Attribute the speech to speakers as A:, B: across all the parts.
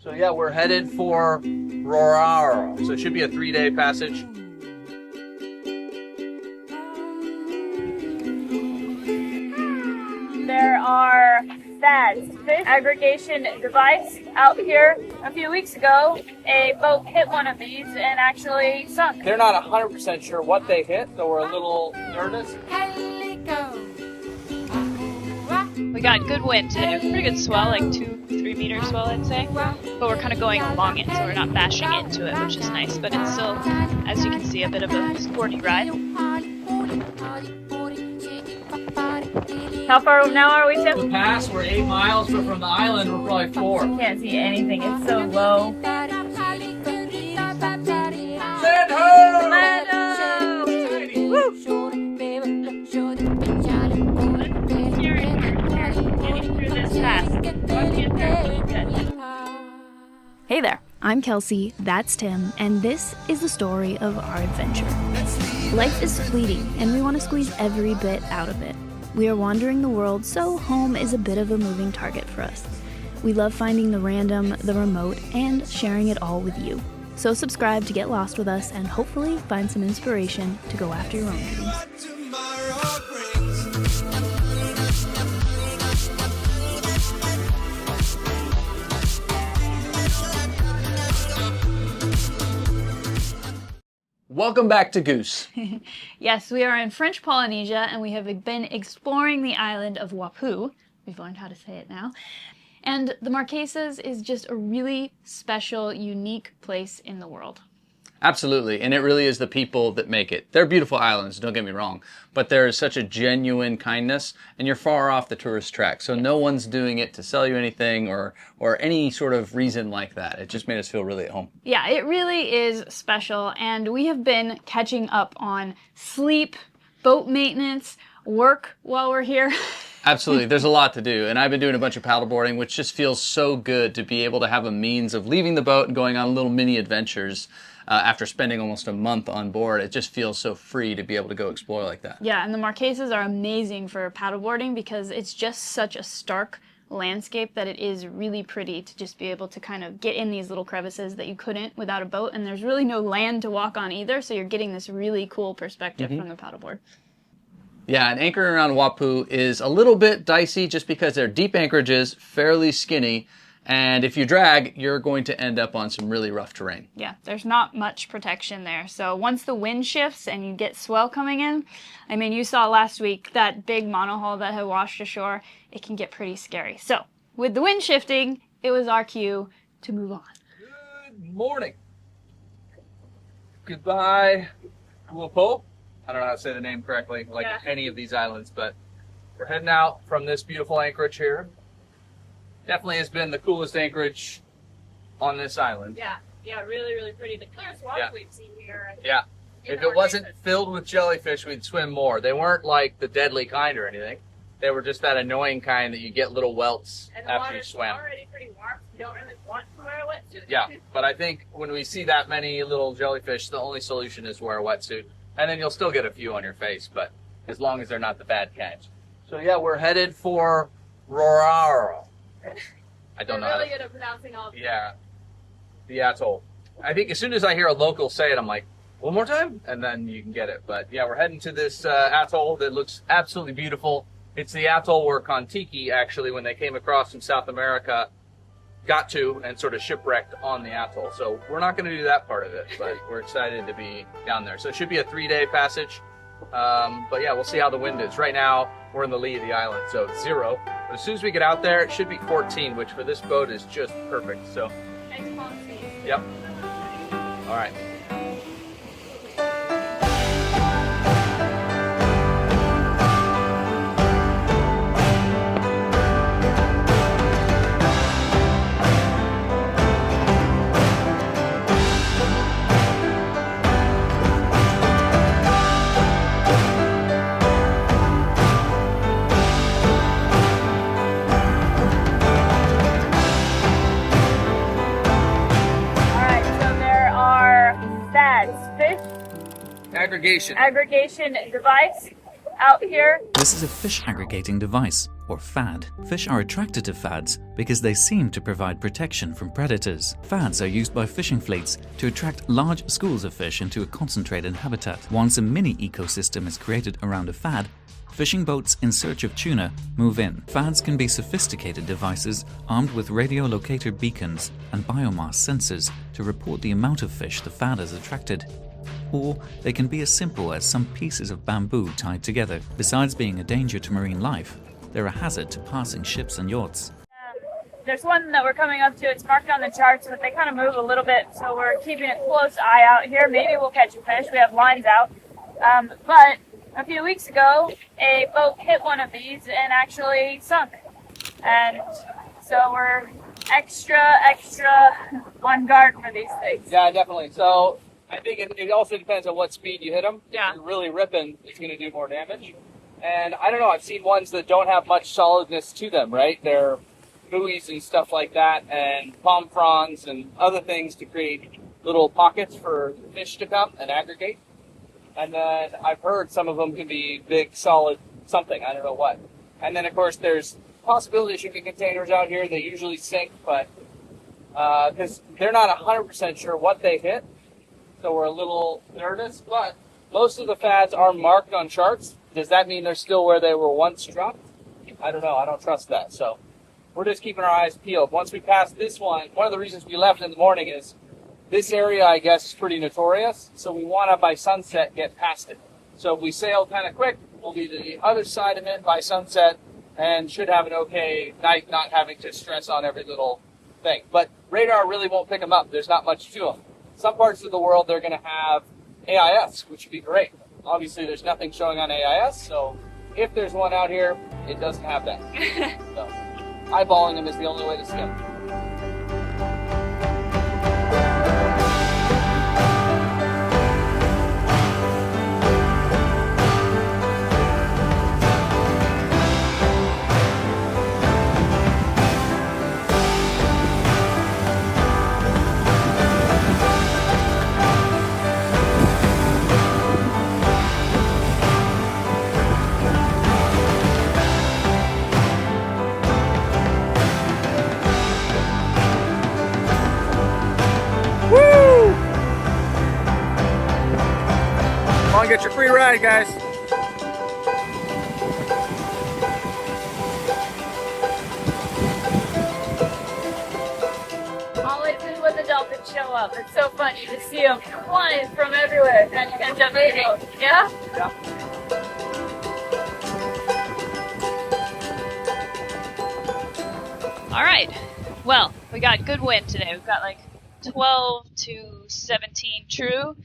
A: So yeah, we're headed for Raroia. So it should be a 3-day passage.
B: There are FADs, fish aggregation device, out here. A few weeks ago, a boat hit one of these and actually sunk.
A: They're not 100% sure what they hit, so we're a little nervous.
C: We got good wind today, pretty good swell, like 2-3 meter swell I'd say, but we're kind of going along it, so we're not bashing into it, which is nice, but it's still, as you can see, a bit of a sporty ride.
B: How far now are we, Tim?
A: The pass, we're 8 miles, but from the island, we're probably 4.
B: Can't see anything, it's so low.
A: Sand ho!
D: Hey there, I'm Kelsey, that's Tim, and this is the story of our adventure. Life is fleeting, and we want to squeeze every bit out of it. We are wandering the world, so home is a bit of a moving target for us. We love finding the random, the remote, and sharing it all with you. So subscribe to get lost with us and hopefully find some inspiration to go after your own dreams.
A: Welcome back to Goose.
D: Yes, we are in French Polynesia, and we have been exploring the island of Ua Pou. We've learned how to say it now. And the Marquesas is just a really special, unique place in the world.
A: Absolutely, and it really is the people that make it. They're beautiful islands, don't get me wrong, but there is such a genuine kindness, and you're far off the tourist track, so no one's doing it to sell you anything or any sort of reason like that. It just made us feel really at home.
D: Yeah, it really is special, and we have been catching up on sleep, boat maintenance, work while we're here.
A: Absolutely, there's a lot to do, and I've been doing a bunch of paddleboarding, which just feels so good to be able to have a means of leaving the boat and going on little mini adventures. After spending almost a month on board, it just feels so free to be able to go explore like that.
D: Yeah, and the Marquesas are amazing for paddleboarding because it's just such a stark landscape that it is really pretty to just be able to kind of get in these little crevices that you couldn't without a boat, and there's really no land to walk on either, so you're getting this really cool perspective from the paddleboard.
A: Yeah, and anchoring around Ua Pou is a little bit dicey just because they're deep anchorages, fairly skinny, and if you drag, you're going to end up on some really rough terrain.
D: Yeah, there's not much protection there. So once the wind shifts and you get swell coming in, I mean, you saw last week that big monohull that had washed ashore, it can get pretty scary. So with the wind shifting, it was our cue to move on.
A: Good morning. Goodbye, Ua Pou. I don't know how to say the name correctly, like any of these islands, but we're heading out from this beautiful anchorage here. Definitely has been the coolest anchorage on this island.
B: Yeah, really, really pretty. The clearest water we've seen here.
A: Yeah. If it wasn't filled with jellyfish, we'd swim more. They weren't like the deadly kind or anything. They were just that annoying kind that you get little welts after you swim.
B: And the water's already pretty warm. You don't really want to wear a wetsuit.
A: Yeah, but I think when we see that many little jellyfish, the only solution is wear a wetsuit. And then you'll still get a few on your face, but as long as they're not the bad kinds. So yeah, we're headed for Raroia. I don't know.
B: Really good at pronouncing all of them.
A: Yeah, the atoll. I think as soon as I hear a local say it, I'm like, one more time? And then you can get it. But yeah, we're heading to this atoll that looks absolutely beautiful. It's the atoll where Kon-Tiki, actually, when they came across from South America, got to and sort of shipwrecked on the atoll. So we're not going to do that part of it, but we're excited to be down there. So it should be a 3-day passage. But yeah, we'll see how the wind is. Right now, we're in the lee of the island, so it's 0. But as soon as we get out there, it should be 14, which for this boat is just perfect. So, yep. All right. Aggregation.
B: Aggregation device out here.
E: This is a fish aggregating device. or fad. Fish are attracted to fads because they seem to provide protection from predators. Fads are used by fishing fleets to attract large schools of fish into a concentrated habitat. Once a mini ecosystem is created around a fad, fishing boats in search of tuna move in. Fads can be sophisticated devices armed with radiolocator beacons and biomass sensors to report the amount of fish the fad has attracted. Or they can be as simple as some pieces of bamboo tied together. Besides being a danger to marine life, they're a hazard to passing ships and yachts.
B: There's one that we're coming up to. It's marked on the charts, but they kind of move a little bit, so we're keeping a close eye out here. Maybe we'll catch a fish. We have lines out. But a few weeks ago, a boat hit one of these and actually sunk. And so we're extra on guard for these things.
A: Yeah, definitely. So I think it also depends on what speed you hit them.
B: Yeah.
A: If you're really ripping, it's going to do more damage. And I don't know, I've seen ones that don't have much solidness to them, right? They're buoys and stuff like that, and palm fronds and other things to create little pockets for fish to come and aggregate. And then I've heard some of them can be big, solid something, I don't know what. And then, of course, there's possibility of shipping containers out here. They usually sink, but because they're not 100% sure what they hit, so we're a little nervous. But most of the fads are marked on charts. Does that mean they're still where they were once dropped? I don't know. I don't trust that. So we're just keeping our eyes peeled. Once we pass this one of the reasons we left in the morning is this area, I guess, is pretty notorious. So we want to, by sunset, get past it. So if we sail kind of quick, we'll be to the other side of it by sunset and should have an okay night, not having to stress on every little thing. But radar really won't pick them up. There's not much to them. Some parts of the world, they're going to have AIS, which would be great. Obviously, there's nothing showing on AIS, so if there's one out here, it doesn't have that. So, eyeballing them is the only way to skim. Get your free ride, guys.
B: Always is when the dolphins show up. It's so fun. You just see them flying from everywhere. And you can jump in. Yeah?
A: Yeah.
C: All right. Well, we got good wind today. We've got like 12 to 17 true.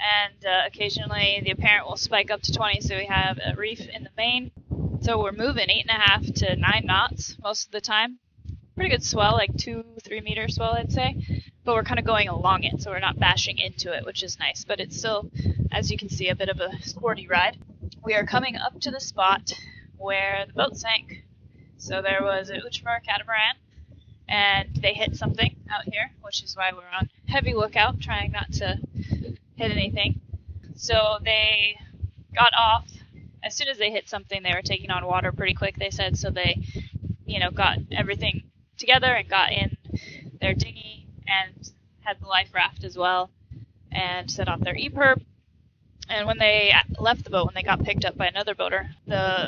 C: And occasionally the apparent will spike up to 20, so we have a reef in the main. So we're moving 8.5 to 9 knots most of the time. Pretty good swell, like 2-3 meter swell, I'd say. But we're kind of going along it, so we're not bashing into it, which is nice. But it's still, as you can see, a bit of a sporty ride. We are coming up to the spot where the boat sank. So there was an Uchimer catamaran, and they hit something out here, which is why we're on heavy lookout, trying not to hit anything. So they got off. As soon as they hit something, they were taking on water pretty quick, they said. So they, got everything together and got in their dinghy and had the life raft as well and set off their e-perp. And when they left the boat, when they got picked up by another boater,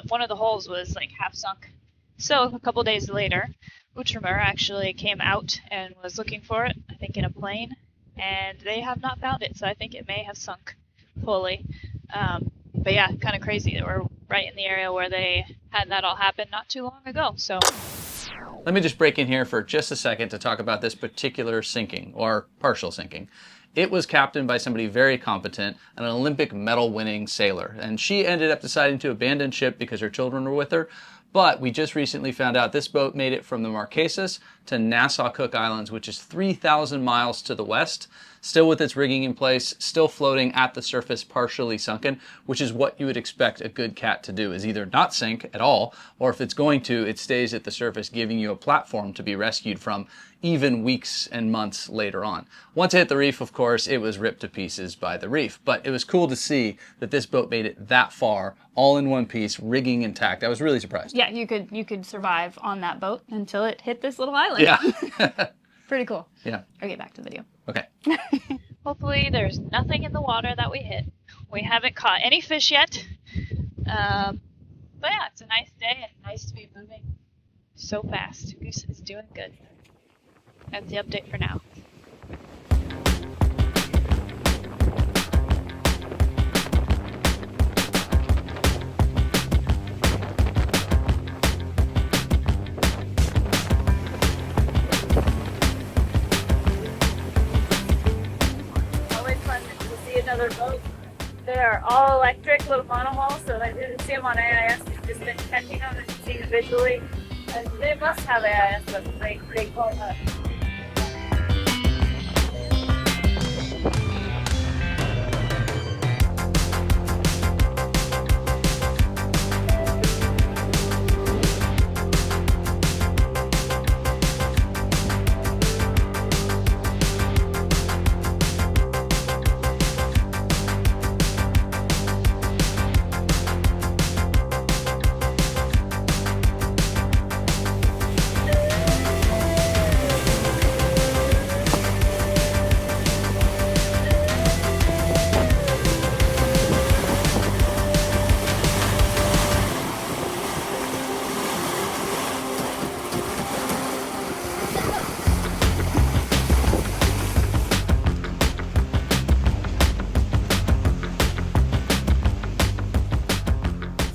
C: one of the holes was like half sunk. So a couple days later, Uchimer actually came out and was looking for it, I think in a plane. And they have not found it, so I think it may have sunk fully. But yeah, kind of crazy that we're right in the area where they had that all happen not too long ago. So
A: Let me just break in here for just a second to talk about this particular sinking, or partial sinking. It was captained by somebody very competent, an Olympic medal-winning sailor, and she ended up deciding to abandon ship because her children were with her. But we just recently found out this boat made it from the Marquesas to Nassau Cook Islands, which is 3,000 miles to the west, still with its rigging in place, still floating at the surface, partially sunken, which is what you would expect a good cat to do, is either not sink at all, or if it's going to, it stays at the surface, giving you a platform to be rescued from even weeks and months later on. Once it hit the reef, of course, it was ripped to pieces by the reef, but it was cool to see that this boat made it that far, all in one piece, rigging intact. I was really surprised.
D: Yeah, you could survive on that boat until it hit this little island.
A: Yeah.
D: Pretty cool.
A: Yeah.
D: Okay, back to the video.
A: Okay.
C: Hopefully there's nothing in the water that we hit. We haven't caught any fish yet. But yeah, it's a nice day and nice to be moving so fast. Goose is doing good. That's the update for now.
B: Always fun to see another boat. They are all electric little monohulls, so I didn't see them on AIS. I've just been catching them and seeing them visually. And they must have AIS, but they call up.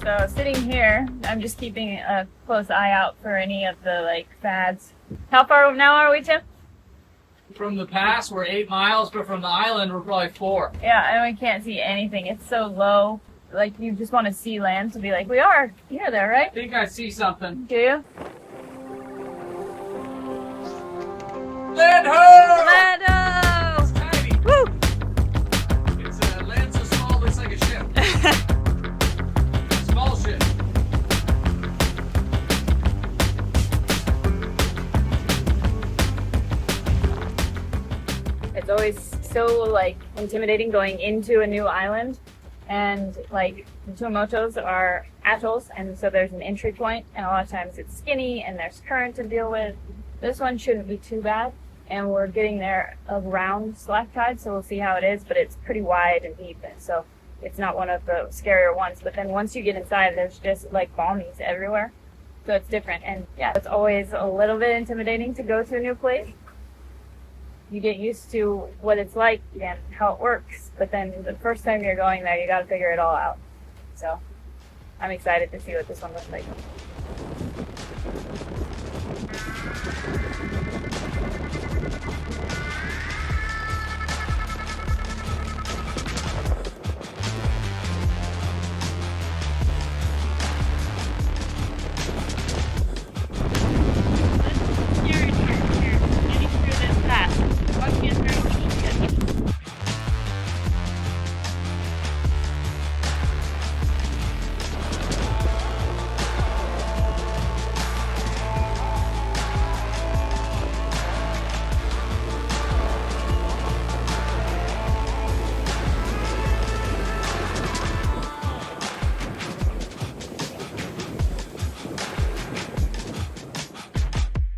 B: So sitting here, I'm just keeping a close eye out for any of the fads. How far now are we, Tim?
A: From the pass, we're 8 miles, but from the island, we're probably 4.
B: Yeah, and we can't see anything. It's so low. Like, you just want to see land to be like, we are near there, right?
A: I think I see something.
B: Do you?
A: Land ho!
B: Land
A: It's tiny.
B: Woo!
A: It's land so small, it looks like a ship. Small ship.
B: It's always so intimidating going into a new island, and the Tuamotus are atolls, and so there's an entry point, and a lot of times it's skinny and there's current to deal with. This one shouldn't be too bad, and we're getting there around slack tide, so we'll see how it is, but it's pretty wide and deep, and so it's not one of the scarier ones. But then once you get inside, there's just Bommies everywhere, so it's different. And yeah, it's always a little bit intimidating to go to a new place. You get used to what it's like and how it works, but then the first time you're going there, you got to figure it all out. So I'm excited to see what this one looks like.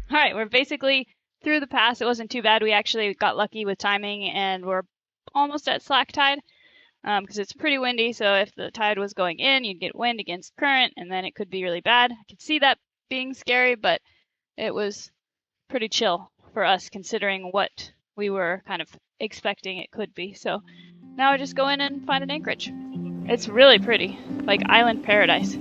C: All right, we're basically through the pass. It wasn't too bad. We actually got lucky with timing, and we're almost at slack tide because it's pretty windy. So if the tide was going in, you'd get wind against current, and then it could be really bad. I could see that being scary, but it was pretty chill for us considering what we were kind of expecting it could be. So now I just go in and find an anchorage. It's really pretty, like island paradise.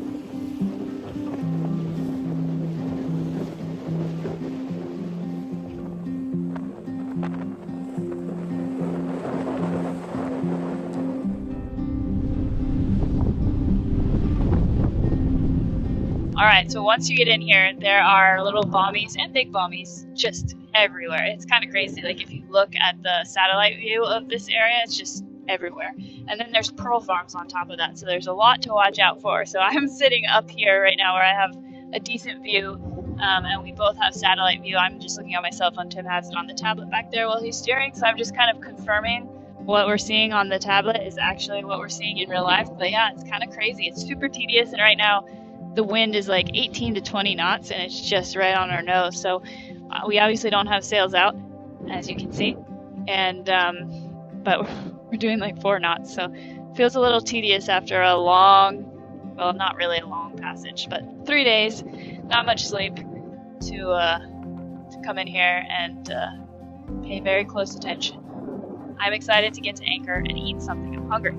C: All Alright, so once you get in here, there are little bommies and big bommies just everywhere. It's kind of crazy. Like if you look at the satellite view of this area, it's just everywhere. And then there's pearl farms on top of that, so there's a lot to watch out for. So I'm sitting up here right now where I have a decent view, and we both have satellite view. I'm just looking at my cell phone. Tim has it on the tablet back there while he's steering, so I'm just kind of confirming what we're seeing on the tablet is actually what we're seeing in real life. But yeah, it's kind of crazy. It's super tedious, and right now the wind is like 18 to 20 knots, and it's just right on our nose. So we obviously don't have sails out, as you can see, and but we're doing like 4 knots, so it feels a little tedious after a long, well, not really a long passage, but 3 days, not much sleep, to come in here and pay very close attention. I'm excited to get to anchor and eat something. I'm hungry.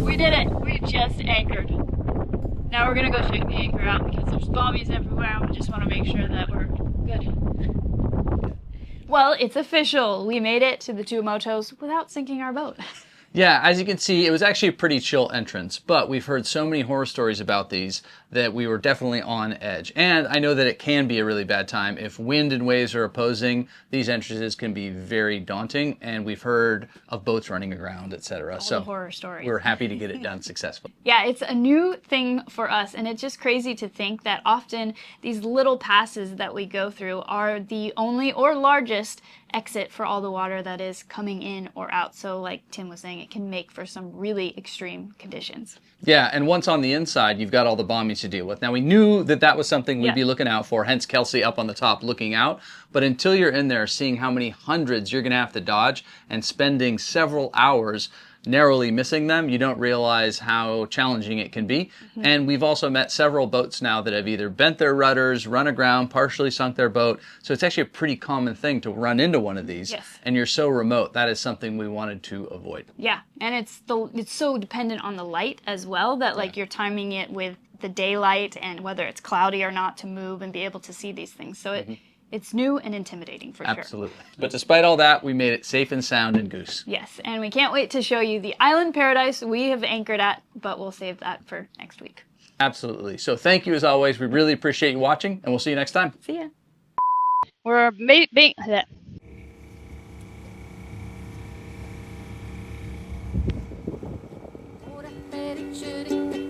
C: We did it! We just anchored. Now we're gonna go check the anchor out because there's bommies everywhere. I just want to make sure that we're good.
D: Well, it's official. We made it to the Tuamotus without sinking our boat.
A: Yeah, as you can see, it was actually a pretty chill entrance, but we've heard so many horror stories about these that we were definitely on edge. And I know that it can be a really bad time. If wind and waves are opposing, these entrances can be very daunting, and we've heard of boats running aground, etc.
D: All the horror stories.
A: We're happy to get it done successfully.
D: Yeah, it's a new thing for us, and it's just crazy to think that often these little passes that we go through are the only or largest exit for all the water that is coming in or out. So like Tim was saying, it can make for some really extreme conditions.
A: Yeah, and once on the inside, you've got all the bommies to deal with. Now, we knew that that was something we'd be looking out for, hence Kelsey up on the top looking out. But until you're in there seeing how many hundreds you're going to have to dodge and spending several hours narrowly missing them, you don't realize how challenging it can be. Mm-hmm. And we've also met several boats now that have either bent their rudders, run aground, partially sunk their boat. So it's actually a pretty common thing to run into one of these.
D: Yes.
A: And you're so remote. That is something we wanted to avoid.
D: Yeah, and it's so dependent on the light as well that like you're timing it with the daylight and whether it's cloudy or not to move and be able to see these things. So it's new and intimidating for sure.
A: Absolutely. But despite all that, we made it safe and sound in Goose.
D: Yes, and we can't wait to show you the island paradise we have anchored at, but we'll save that for next week.
A: Absolutely. So thank you as always. We really appreciate you watching, and we'll see you next time.
D: See ya.
C: We're
F: Shooting